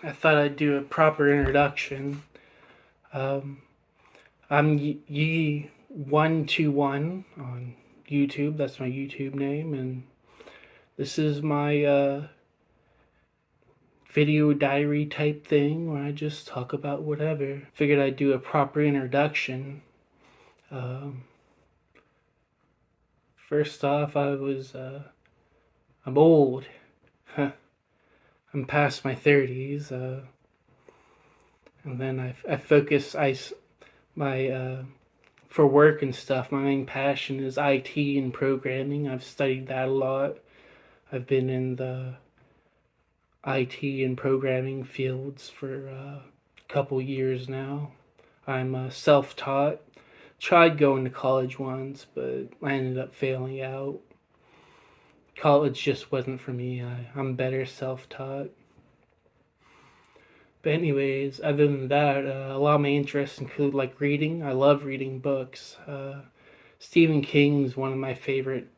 I thought I'd do a proper introduction. Um, I'm Ye121 on YouTube. That's my YouTube name, and this is my video diary type thing where I just talk about whatever. Figured I'd do a proper introduction. Um, First off, I'm old. I'm past my 30s, and then I focus my for work and stuff, my main passion is IT and programming. I've studied that a lot. I've been in the IT and programming fields for a couple years now. I'm self taught. Tried going to college once, but I ended up failing out. College just wasn't for me. I'm better self taught. But anyways, other than that, a lot of my interests include like reading. I love reading books. Stephen King's one of my favorite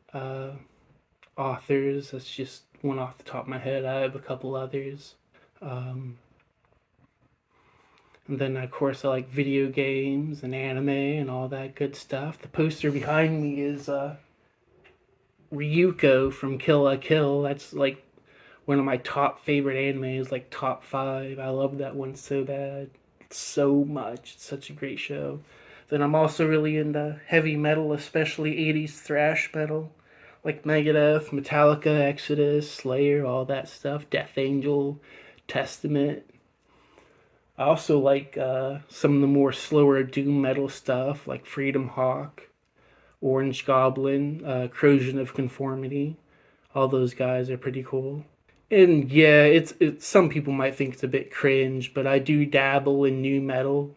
authors. That's just one off the top of my head. I have a couple others. Um, and then, of course, I like video games and anime and all that good stuff. The poster behind me is Ryuko from Kill la Kill. That's like one of my top favorite animes, like top five. I love that one so bad. So much. It's such a great show. Then I'm also really into heavy metal, especially 80s thrash metal, like Megadeth, Metallica, Exodus, Slayer, all that stuff, Death Angel, Testament. I also like some of the more slower doom metal stuff, like Freedom Hawk, Orange Goblin, Corrosion of Conformity. All those guys are pretty cool. And yeah, it's some people might think it's a bit cringe, but I do dabble in new metal.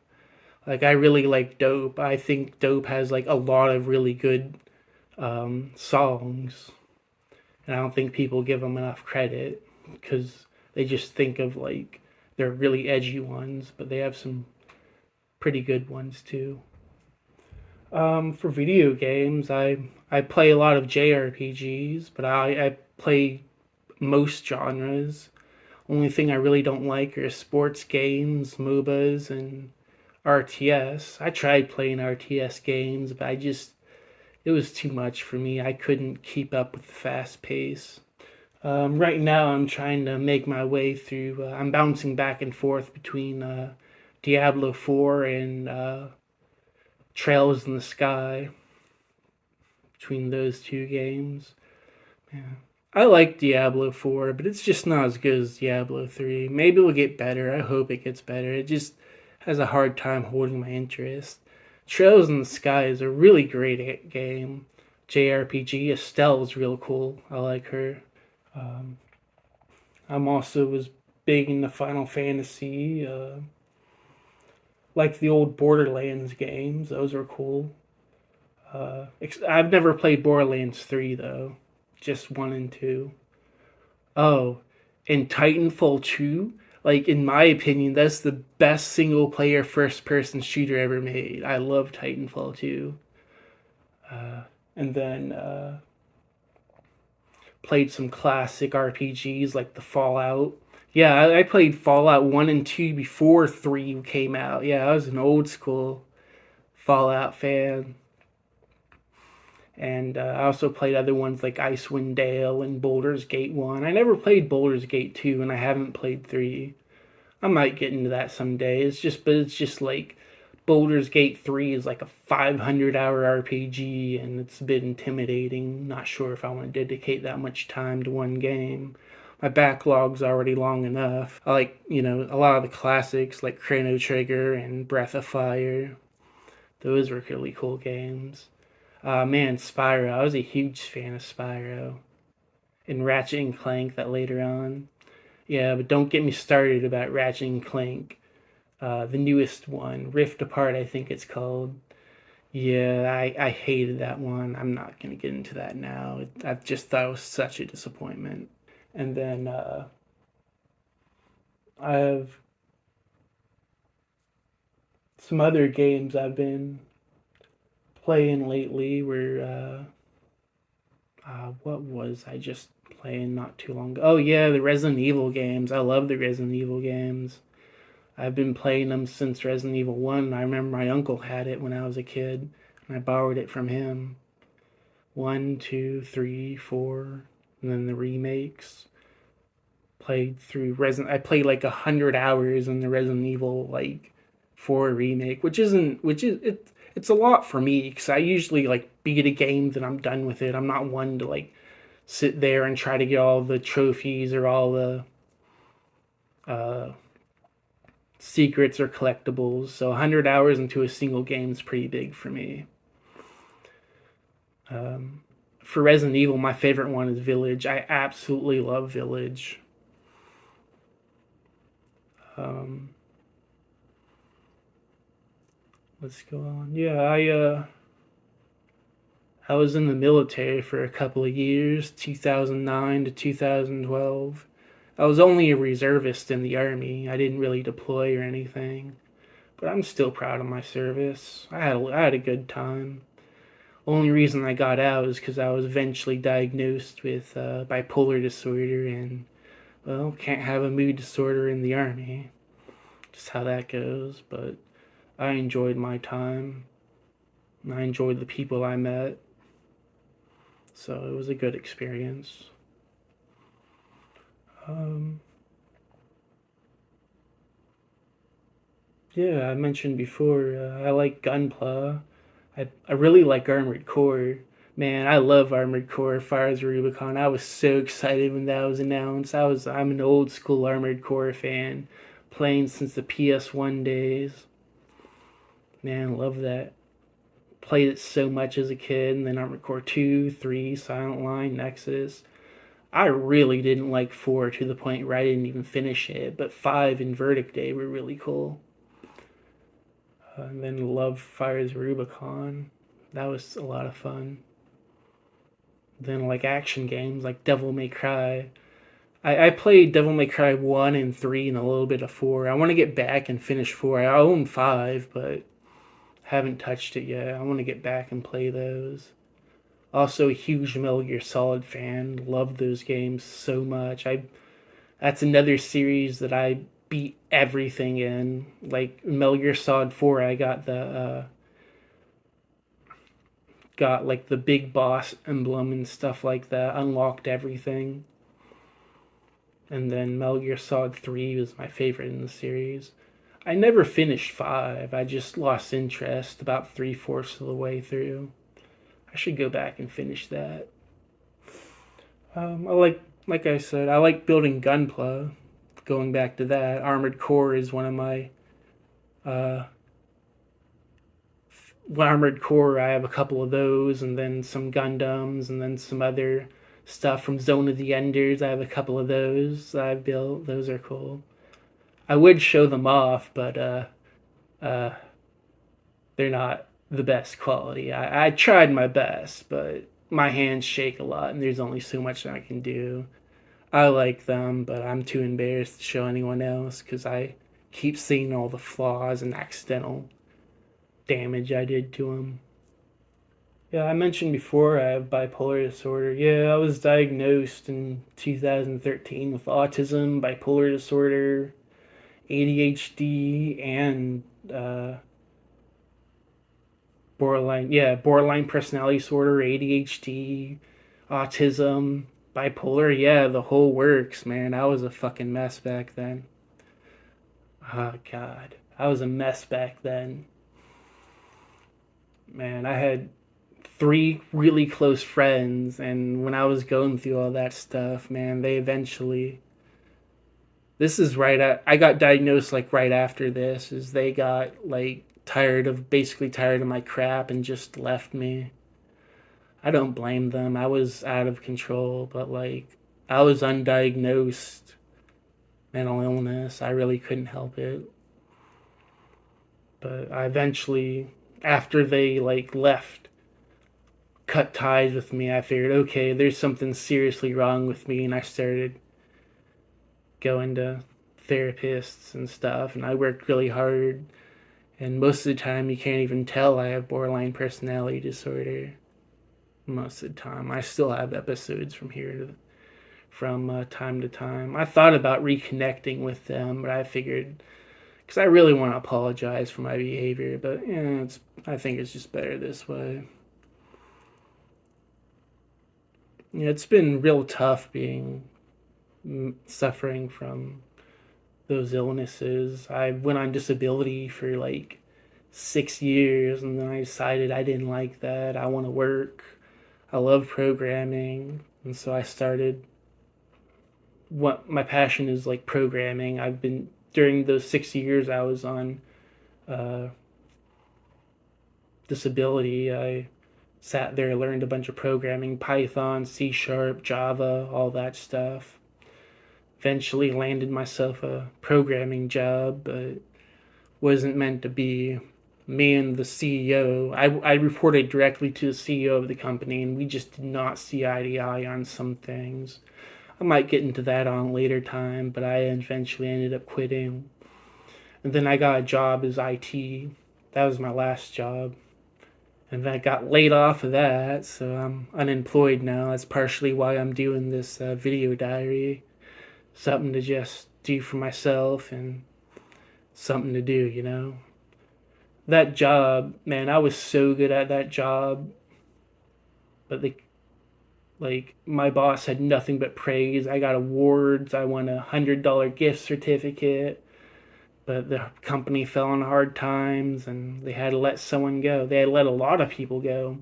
Like I really like Dope. I think Dope has like a lot of really good songs, and I don't think people give them enough credit because they just think of like they're really edgy ones, but they have some pretty good ones too. For video games, I play a lot of JRPGs, but I play most genres. Only thing I really don't like are sports games, MOBAs, and RTS. I tried playing RTS games, but it was too much for me. I couldn't keep up with the fast pace. Right now, I'm trying to make my way through. I'm bouncing back and forth between Diablo 4 and Trails in the Sky, between those two games. Yeah. I like Diablo 4, but it's just not as good as Diablo 3. Maybe it'll get better. I hope it gets better. It just has a hard time holding my interest. Trails in the Sky is a really great game. JRPG. Estelle is real cool. I like her. Um, I'm also was big into Final Fantasy, like the old Borderlands games. Those were cool. I've never played Borderlands 3 though, just 1 and 2. Oh, and Titanfall 2, like in my opinion, that's the best single player first person shooter ever made. I love Titanfall 2. And then played some classic RPGs like the Fallout. Yeah, I played Fallout 1 and 2 before 3 came out. Yeah, I was an old school Fallout fan. And I also played other ones like Icewind Dale and Baldur's Gate 1. I never played Baldur's Gate 2, and I haven't played 3. I might get into that someday. But it's just like Baldur's Gate 3 is like a 500-hour RPG, and it's a bit intimidating. Not sure if I want to dedicate that much time to one game. My backlog's already long enough. I like, a lot of the classics like Chrono Trigger and Breath of Fire. Those were really cool games. Man, Spyro. I was a huge fan of Spyro. And Ratchet and Clank that later on. Yeah, but don't get me started about Ratchet and Clank. The newest one, Rift Apart, I think it's called. Yeah, I hated that one. I'm not going to get into that now. I just thought it was such a disappointment. And then I have some other games I've been playing lately where what was I just playing not too long ago. Oh yeah, the Resident Evil games. I love the Resident Evil games. I've been playing them since Resident Evil 1. I remember my uncle had it when I was a kid, and I borrowed it from him. 1, 2, 3, 4, and then the remakes. Played through Resident. I played like 100 hours in the Resident Evil 4 remake, which isn't which is it. It's a lot for me because I usually beat a game and I'm done with it. I'm not one to sit there and try to get all the trophies or all the uh, secrets or collectibles. So 100 hours into a single game is pretty big for me. For Resident Evil, my favorite one is Village. I absolutely love Village. Let's go on. Yeah, I was in the military for a couple of years, 2009 to 2012. I was only a reservist in the Army. I didn't really deploy or anything. But I'm still proud of my service. I had a good time. Only reason I got out is because I was eventually diagnosed with bipolar disorder and, well, can't have a mood disorder in the Army. Just how that goes. But I enjoyed my time. I enjoyed the people I met. So it was a good experience. Yeah, I mentioned before, I like gunpla. I really like Armored Core. Man, I love Armored Core, Fires of Rubicon. I was so excited when that was announced. I'm an old school Armored Core fan, playing since the PS1 days. Man, love that. Played it so much as a kid, and then Armored Core 2, 3, Silent Line, Nexus. I really didn't like 4 to the point where I didn't even finish it, but 5 and Verdict Day were really cool. And then love Fires Rubicon. That was a lot of fun. Then action games like Devil May Cry. I played Devil May Cry 1 and 3 and a little bit of 4. I want to get back and finish 4. I own 5, but haven't touched it yet. I want to get back and play those. Also a huge Metal Gear Solid fan. Love those games so much. That's another series that I beat everything in. Like Metal Gear Solid 4, I got the the big boss emblem and stuff like that. Unlocked everything. And then Metal Gear Solid 3 was my favorite in the series. I never finished 5. I just lost interest about 3/4 of the way through. I should go back and finish that. Like I said, I like building gunpla. Going back to that, Armored Core is one of my Armored Core. I have a couple of those, and then some Gundams, and then some other stuff from Zone of the Enders. I have a couple of those I've built. Those are cool. I would show them off, but they're not the best quality. I tried my best, but my hands shake a lot, and there's only so much I can do. I like them, but I'm too embarrassed to show anyone else because I keep seeing all the flaws and accidental damage I did to them. Yeah, I mentioned before I have bipolar disorder. Yeah, I was diagnosed in 2013 with autism, bipolar disorder, ADHD, and borderline personality disorder, ADHD, autism, bipolar. Yeah, the whole works, man. I was a fucking mess back then. Oh God, I was a mess back then. Man, I had 3 really close friends, and when I was going through all that stuff, man, they eventually. This is I got diagnosed right after this. Is they got basically tired of my crap and just left me. I don't blame them. I was out of control, but I was undiagnosed mental illness. I really couldn't help it. But I eventually, after they left, cut ties with me, I figured, okay, there's something seriously wrong with me, and I started going to therapists and stuff, and I worked really hard. And most of the time, you can't even tell I have borderline personality disorder. Most of the time, I still have episodes from here from time to time. I thought about reconnecting with them, but I figured because I really want to apologize for my behavior, but yeah, I think it's just better this way. Yeah, it's been real tough being suffering from those illnesses. I went on disability for like 6 years, and then I decided I didn't like that. I want to work. I love programming, and so I started. What my passion is like programming. I've been during those 6 years I was on uh, disability. I sat there, learned a bunch of programming, Python, C Sharp, Java, all that stuff. Eventually landed myself a programming job, but wasn't meant to be. Me and the CEO, I reported directly to the CEO of the company, and we just did not see eye to eye on some things. I might get into that on a later time, but I eventually ended up quitting. And then I got a job as IT. That was my last job. And then I got laid off of that, so I'm unemployed now. That's partially why I'm doing this video diary. Something to just do for myself and something to do, you know? That job, man, I was so good at that job, but like my boss had nothing but praise. I got awards. I won $100 gift certificate, but the company fell on hard times and they had to let someone go. They had let a lot of people go,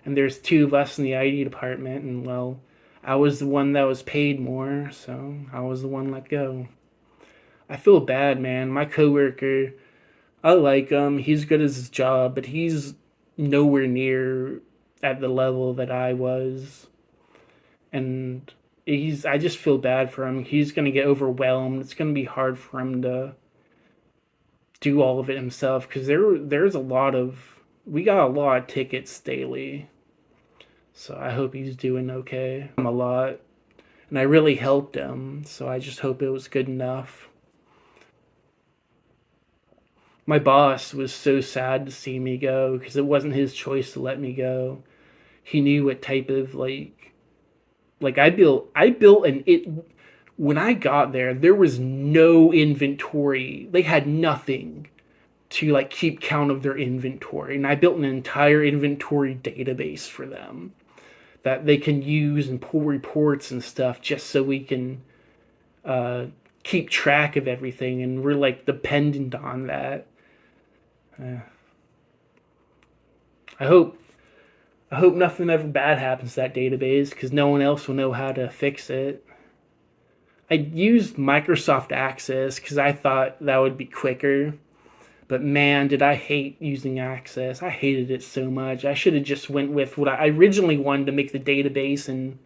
and there's two of us in the IT department, and well, I was the one that was paid more, so I was the one let go. I feel bad, man. My coworker, I like him. He's good at his job, but he's nowhere near at the level that I was. And I just feel bad for him. He's going to get overwhelmed. It's going to be hard for him to do all of it himself because there's a lot of we got a lot of tickets daily. So I hope he's doing okay. A lot, and I really helped him, so I just hope it was good enough. My boss was so sad to see me go because it wasn't his choice to let me go. He knew what type of like I built an it when I got there was no inventory. They had nothing to like keep count of their inventory, and I built an entire inventory database for them that they can use and pull reports and stuff just so we can keep track of everything, and we're like dependent on that. uh, I hope I hope nothing ever bad happens to that database because no one else will know how to fix it. I used Microsoft Access because I thought that would be quicker. But man, did I hate using Access. I hated it so much. I should have just went with what I originally wanted to make the database in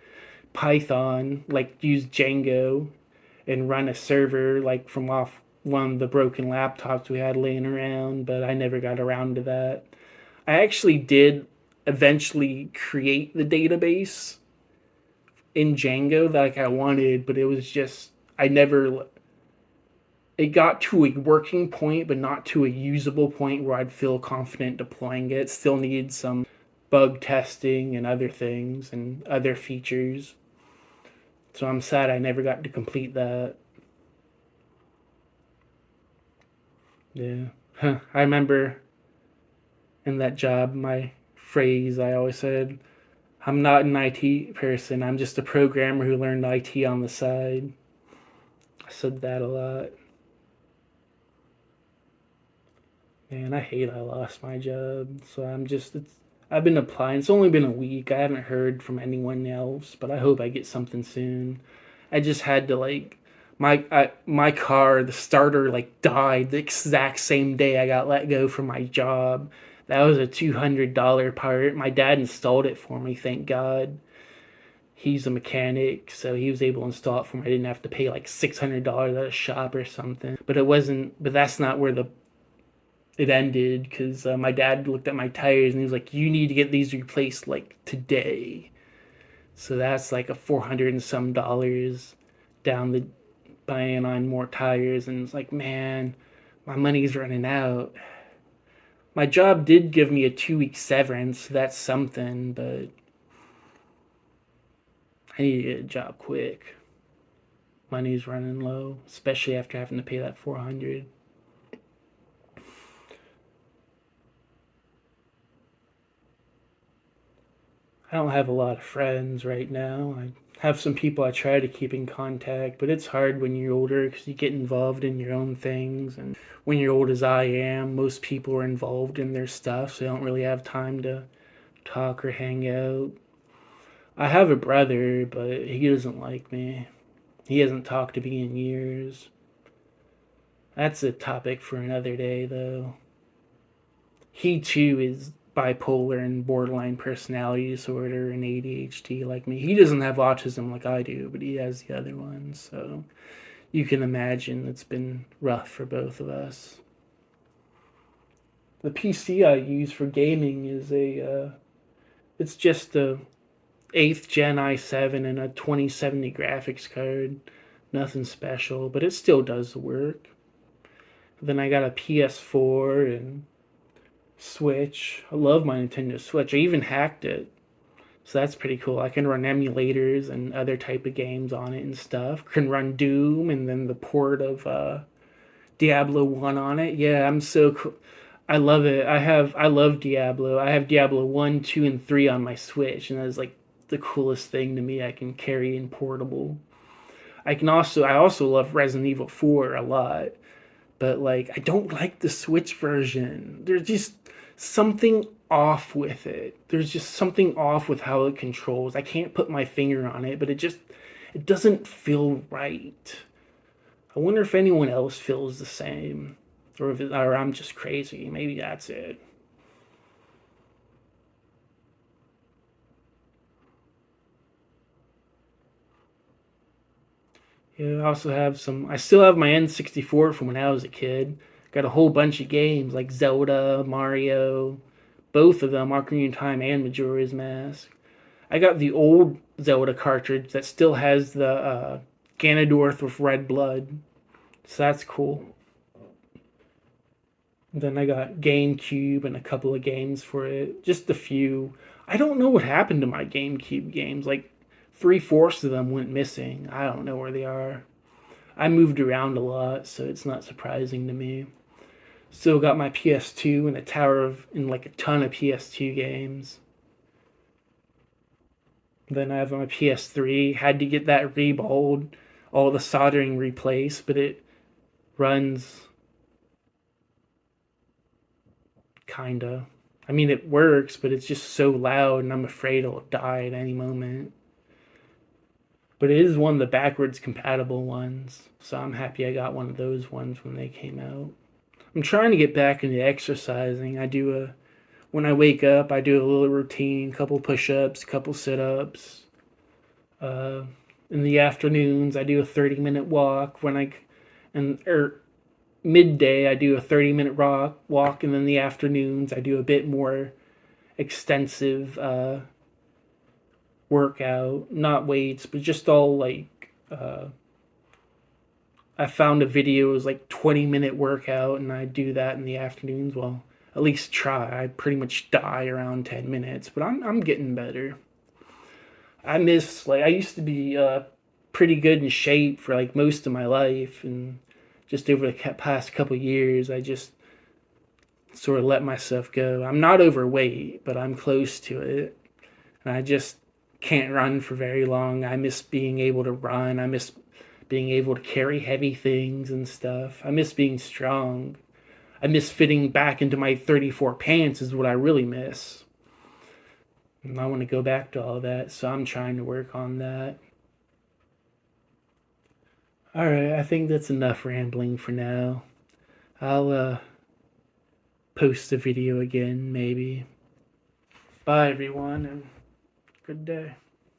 Python, like use Django and run a server like from off one of the broken laptops we had laying around, but I never got around to that. I actually did eventually create the database in Django that like I wanted, but it was just I never it got to a working point, but not to a usable point where I'd feel confident deploying it. Still needed some bug testing and other things and other features. So I'm sad I never got to complete that. Yeah. I remember in that job, my phrase I always said, I'm not an IT person. I'm just a programmer who learned IT on the side. I said that a lot. Man, I hate I lost my job. So I've been applying. It's only been a week. I haven't heard from anyone else, but I hope I get something soon. I just had to like my car, the starter like died the exact same day I got let go from my job. That was a $200 part. My dad installed it for me, thank God. He's a mechanic, so he was able to install it for me. I didn't have to pay like $600 at a shop or something. But it wasn't. But that's not where the it ended because my dad looked at my tires and he was like, "You need to get these replaced like today." So that's like a 400 and some dollars down the buying on more tires, and it's like, man, my money's running out. My job did give me a 2 week severance, so that's something, but I need to get a job quick. money's running low, especially after having to pay that $400. I don't have a lot of friends right now. I have some people I try to keep in contact, but it's hard when you're older because you get involved in your own things. And when you're old as I am, most people are involved in their stuff, so they don't really have time to talk or hang out. I have a brother, but he doesn't like me. He hasn't talked to me in years. That's a topic for another day, though. He too is bipolar and borderline personality disorder and ADHD like me. He doesn't have autism like I do, but he has the other ones. So you can imagine it's been rough for both of us. The PC I use for gaming is it's just a 8th gen i7 and a 2070 graphics card. Nothing special, but it still does the work. Then I got a PS4 and Switch. I love my Nintendo Switch. I even hacked it. So that's pretty cool. I can run emulators and other type of games on it and stuff. Can run Doom and then the port of Diablo 1 on it. Yeah, I'm so cool. I love it. I love Diablo. I have Diablo 1, 2 and 3 on my Switch and that's like the coolest thing to me. I can carry in portable. I also love Resident Evil 4 a lot. But like I don't like the Switch version. There's just something off with it. There's just something off with how it controls. I can't put my finger on it, but it doesn't feel right. I wonder if anyone else feels the same, or I'm just crazy. Maybe that's it. Yeah, I also have some. I still have my N64 from when I was a kid. Got a whole bunch of games like Zelda, Mario, both of them, Ocarina of Time and Majora's Mask. I got the old Zelda cartridge that still has the Ganondorf with red blood, so that's cool. Then I got GameCube and a couple of games for it, just a few. I don't know what happened to my GameCube games. Like 3/4 of them went missing. I don't know where they are. I moved around a lot, so it's not surprising to me. Still got my PS2 and like a ton of PS2 games. Then I have my PS3. Had to get that reballed, all the soldering replaced, but it runs kinda. I mean, it works, but it's just so loud, and I'm afraid it'll die at any moment. But it is one of the backwards compatible ones, so I'm happy I got one of those ones when they came out. I'm trying to get back into exercising. When I wake up, I do a little routine, couple push-ups, couple sit-ups. Uh, in the afternoons, I do a 30-minute walk. Midday, I do a 30-minute walk, and then in the afternoons, I do a bit more extensive workout, not weights, but just all like I found a video, it was like 20-minute workout, and I do that in the afternoons. Well, at least try. I pretty much die around 10 minutes, but I'm getting better. I used to be pretty good in shape for like most of my life, and just over the past couple years, I just sort of let myself go. I'm not overweight, but I'm close to it, and I just can't run for very long. I miss being able to run. I miss being able to carry heavy things and stuff. I miss being strong. I miss fitting back into my 34 pants is what I really miss. And I want to go back to all that, so I'm trying to work on that. Alright, I think that's enough rambling for now. I'll post the video again, maybe. Bye, everyone, and good day.